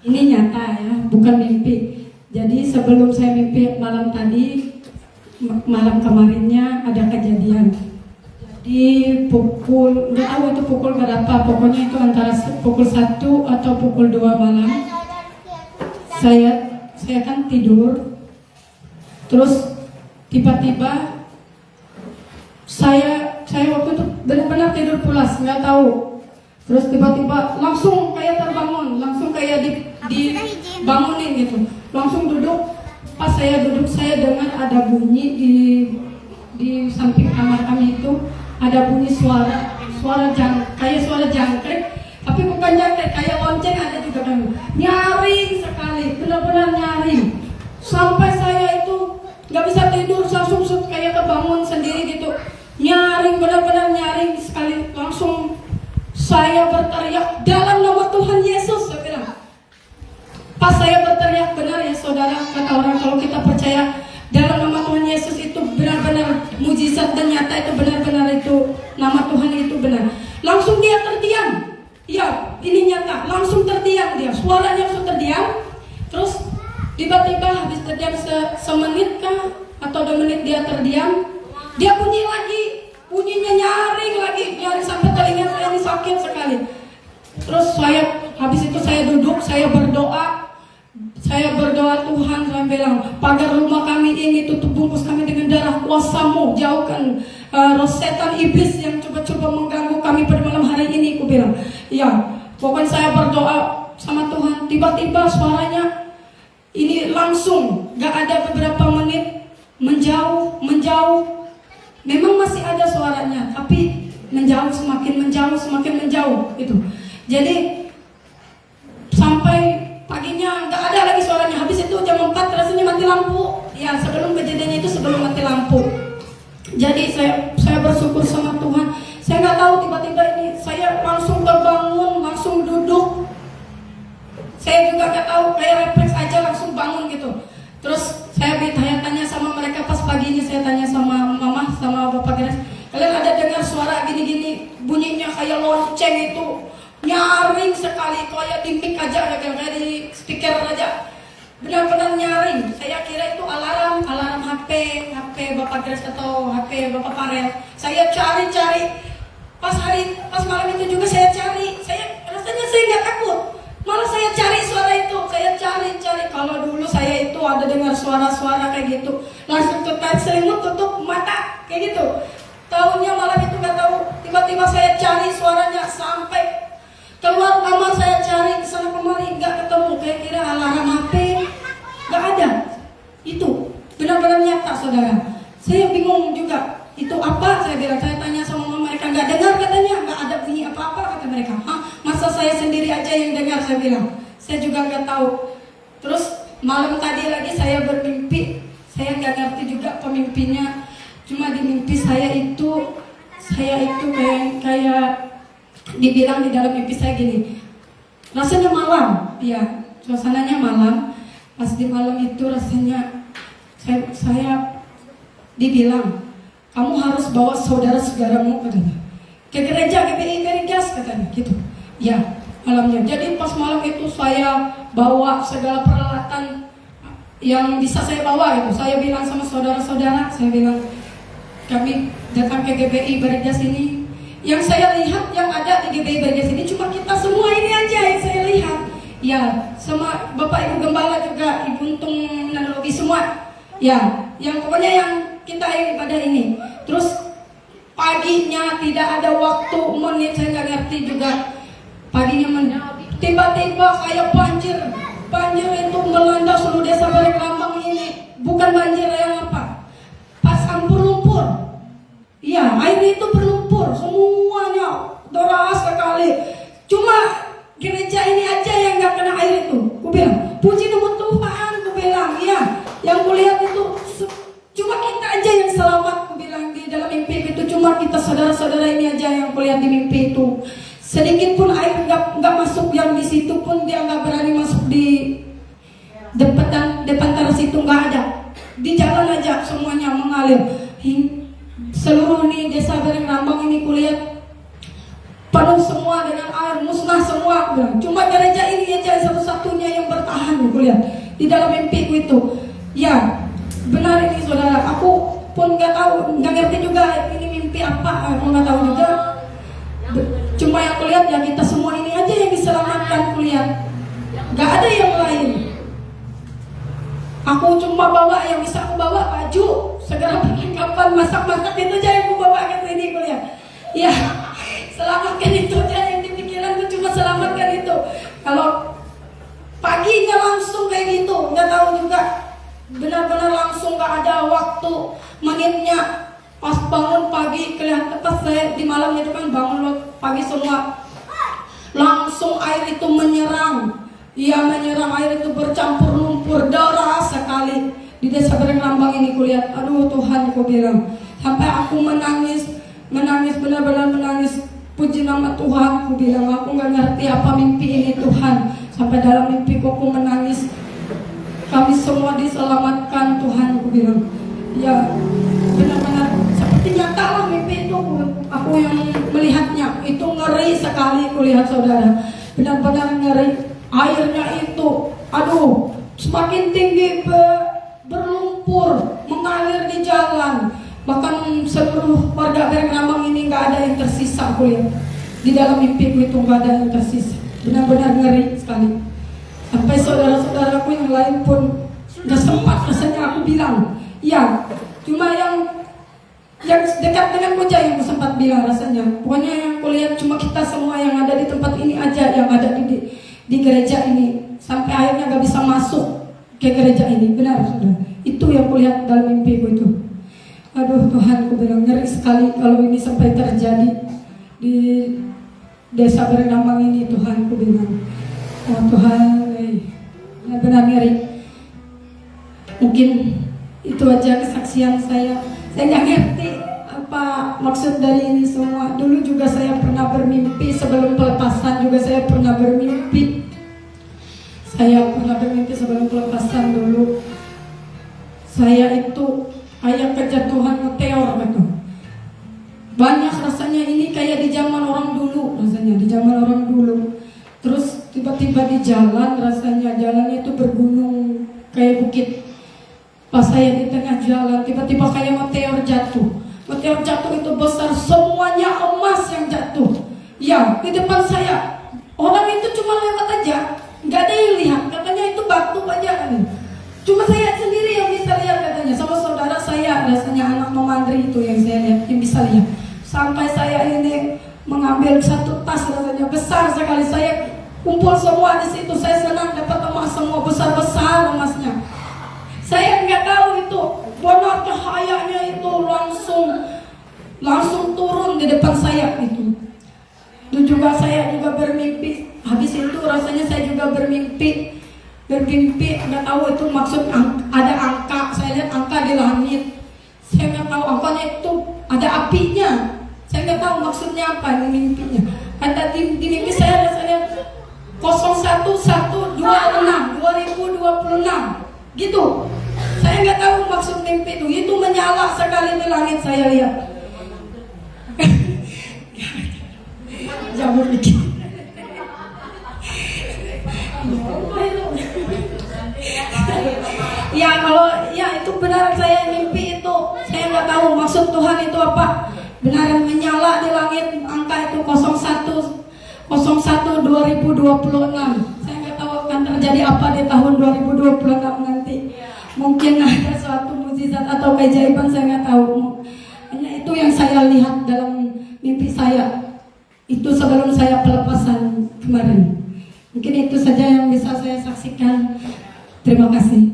Ini nyata ya, bukan mimpi. Jadi sebelum saya mimpi malam tadi, malam kemarinnya ada kejadian. Jadi pukul, nggak tahu itu pukul berapa, pokoknya itu antara pukul 1 atau pukul 2 malam. Saya kan tidur, terus tiba-tiba saya waktu itu benar-benar tidur pulas, nggak tahu. Terus tiba-tiba langsung kayak terbangun, langsung kayak dibangunin gitu. Langsung duduk. Pas saya duduk, saya dengar ada bunyi di samping kamar kami itu ada bunyi suara kayak suara jangkrik, tapi bukan jangkrik, kayak lonceng ada juga kan. Nyaring sekali, benar-benar nyaring. Sampai saya itu nggak bisa tidur, langsung kayak kebangun sendiri gitu. Nyaring, benar-benar nyaring sekali. Langsung saya berteriak dalam nama Tuhan Yesus, saya bilang. Pas saya berteriak, benar ya saudara, kata orang kalau kita percaya dalam nama Tuhan Yesus itu benar-benar mujizat dan nyata, itu benar-benar itu nama Tuhan itu benar. Langsung dia terdiam. Ya, ini nyata. Langsung terdiam dia. Suaranya langsung terdiam. Terus tiba-tiba habis terdiam semenit kah atau 2 menit dia terdiam. Dia bunyi lagi. Bunyinya nyaring lagi, nyaring sampai telinga saya ini sakit sekali. Terus habis itu saya duduk, saya berdoa. Tuhan, saya bilang, pagar rumah kami ini tutup bungkus kami dengan darah kuasa-Mu, jauhkan roh setan iblis yang coba-coba mengganggu kami pada malam hari ini, aku bilang. Ya, pokoknya saya berdoa sama Tuhan, tiba-tiba suaranya ini langsung, gak ada beberapa menit, menjauh. Memang masih ada suaranya, tapi semakin menjauh gitu. Jadi sampai paginya nggak ada lagi suaranya. Habis itu jam 4 rasanya mati lampu. Ya, sebelum kejadiannya itu sebelum mati lampu. Jadi saya bersyukur sama Tuhan. Saya nggak tahu tiba-tiba ini saya langsung terbangun, langsung duduk. Saya juga nggak tahu, kayak refleks aja langsung bangun gitu. Terus saya tanya sama mereka pas paginya, saya tanya sama mama sama bapak Geras, kalian ada dengar suara gini-gini, bunyinya kayak lonceng itu, nyaring sekali, kayak di mic aja, kayak di speaker aja, benar-benar nyaring. Saya kira itu alarm HP bapak Geras atau HP bapak Farel. Saya cari, pas malam itu juga saya cari, rasanya saya nggak takut. Malah saya cari suara itu, saya cari. Kalau dulu saya itu ada dengar suara-suara kayak gitu, langsung tarik selimut, tutup mata kayak gitu. Tahunya malam itu nggak tahu, tiba-tiba saya cari suaranya sampai keluar kamar, saya cari ke sana kemari nggak ketemu. Kayak kira alarm HP nggak ada. Itu benar-benar nyata saudara. Saya bingung juga. Itu apa? Saya bilang, saya tanya sama mama, mereka nggak dengar katanya, nggak ada bunyi apa-apa kata mereka. Masa saya sendiri aja yang dengar, saya bilang. Saya juga nggak tahu. Terus malam tadi lagi saya bermimpi, saya nggak ngerti juga pemimpinya. Cuma di mimpi saya itu kayak dibilang di dalam mimpi saya gini, rasanya malam, ya suasananya malam. Pas di malam itu rasanya saya dibilang, kamu harus bawa saudara-saudaramu katanya ke gereja GBI Veritas katanya gitu. Ya, malamnya. Jadi pas malam itu saya bawa segala peralatan yang bisa saya bawa gitu. Saya bilang sama saudara-saudara, saya bilang kami datang ke GBI Veritas ini. Yang saya lihat yang ada di GBI Veritas ini cuma kita semua ini aja yang saya lihat. Ya, sama Bapak Ibu Gembala juga, Ibu Untung Nanologi semua. Ya, yang pokoknya yang kita pada ini. Terus paginya tidak ada waktu menit, saya nggak ngerti juga. Paginya tiba-tiba kayak banjir itu melanda seluruh desa Bareng Lambang ini. Bukan banjir yang apa, pasang lumpur. Iya, air itu berlumpur semuanya, deras sekali. Cuma gereja ini aja yang nggak kena air itu. Ku bilang, puji nama Tuhan, ku bilang, ya. Yang kulihat itu cuma kita aja yang selamat, aku bilang di dalam mimpi itu. Cuma kita saudara-saudara ini aja yang kulihat di mimpi itu. Sedikit pun air nggak masuk, yang di situ pun dia nggak berani masuk di depan teras itu, nggak ada. Di jalan aja semuanya mengalir. Seluruh nih desa Bareng Lambang ini kulihat penuh semua dengan air, musnah semua. Cuma gereja ini aja satu-satunya yang kulihat di dalam mimpiku itu. Ya, benar ini saudara. Aku pun nggak tahu, nggak ngerti juga ini mimpi apa. Aku nggak tahu juga. Cuma yang kulihat ya kita semua ini aja yang diselamatkan kulihat. Nggak ada yang lain. Aku cuma bawa yang bisa aku bawa baju, segera perlengkapan masak-masak itu aja yang aku bawa ke sini kuliah. Ya, selamatkan itu aja yang di pikiranku, cuma selamatkan itu. Kalau paginya langsung kayak gitu, nggak tahu juga. Benar-benar langsung nggak ada waktu menitnya. Pas bangun pagi kelihatan pas saya di malam itu kan bangun pagi semua, langsung air itu menyerang. Ia menyerang, air itu bercampur lumpur darah sekali di desa Berenglambang ini kulihat. Aduh Tuhan, aku bilang sampai aku menangis benar-benar menangis. Puji nama Tuhan, aku bilang aku nggak ngerti apa mimpi ini Tuhan. Sampai dalam mimpiku aku menangis. Kami semua diselamatkan Tuhan, aku bilang. Ya benar-benar seperti nyata lah mimpi itu. Aku yang melihatnya itu ngeri sekali kulihat saudara. Benar-benar ngeri. Airnya itu, aduh, semakin tinggi berlumpur, mengalir di jalan. Bahkan seluruh warga Berenglambang ini nggak ada yang tersisa kulihat. Di dalam mimpiku itu nggak ada yang tersisa. Benar-benar ngeri sekali. Sampai saudara-saudaraku yang lain pun nggak sempat rasanya aku bilang. Ya, cuma yang dekat dengan aja yang sempat bilang rasanya. Pokoknya yang kulihat cuma kita semua yang ada di tempat ini aja, yang ada di gereja ini. Sampai akhirnya gak bisa masuk ke gereja ini. Benar sudah. Itu yang kulihat dalam mimpiku itu. Aduh Tuhan, aku bilang ngeri sekali kalau ini sampai terjadi di desa Berenglambang ini. Tuhan, aku bilang oh Tuhan, benar ngeri. Mungkin itu aja kesaksian saya. Saya gak ngerti apa maksud dari ini semua. Dulu juga saya pernah bermimpi, sebelum pelepasan juga saya pernah bermimpi. Sebelum pelepasan dulu. Saya itu kayak kejatuhan meteor gitu. Banyak rasanya ini kayak di zaman orang dulu rasanya, di zaman orang dulu. Terus tiba-tiba di jalan rasanya, jalannya itu bergunung kayak bukit. Pas saya di tengah jalan, tiba-tiba kayak meteor jatuh. Meteor jatuh itu besar, semuanya emas yang jatuh. Ya, di depan saya. Orang itu cuma lewat aja, nggak ada yang lihat. Katanya itu batu aja kan. Cuma saya sendiri yang bisa lihat katanya. Sama saudara saya, rasanya anak memandri itu yang saya lihat, yang bisa lihat. Sampai saya ini mengambil satu tas rasanya besar sekali. Saya kumpul semua di situ. Saya senang dapat emas semua, besar-besar emasnya. Saya nggak tahu itu benar cahayanya itu langsung turun di depan saya itu. Itu juga saya juga bermimpi. Habis itu rasanya saya juga bermimpi nggak tahu itu maksud ada angka. Saya lihat angka di langit. Saya nggak tahu angkanya itu ada apinya. Saya nggak tahu maksudnya apa ini mimpinya. Kata di mimpi saya rasanya 01126 2026 gitu. Saya nggak tahu maksud mimpi itu menyala sekali di langit saya lihat. Jauh dikit. Ya kalau ya itu benar saya mimpi itu. Saya nggak tahu maksud Tuhan itu apa. Benar menyala di langit angka itu 01 2026. Saya nggak tahu akan terjadi apa di tahun 2026 nanti. Mungkin ada suatu mukjizat atau keajaiban, saya nggak tahu. Hanya itu yang saya lihat dalam mimpi saya. Itu sebelum saya pelepasan kemarin. Mungkin itu saja yang bisa saya saksikan. Terima kasih.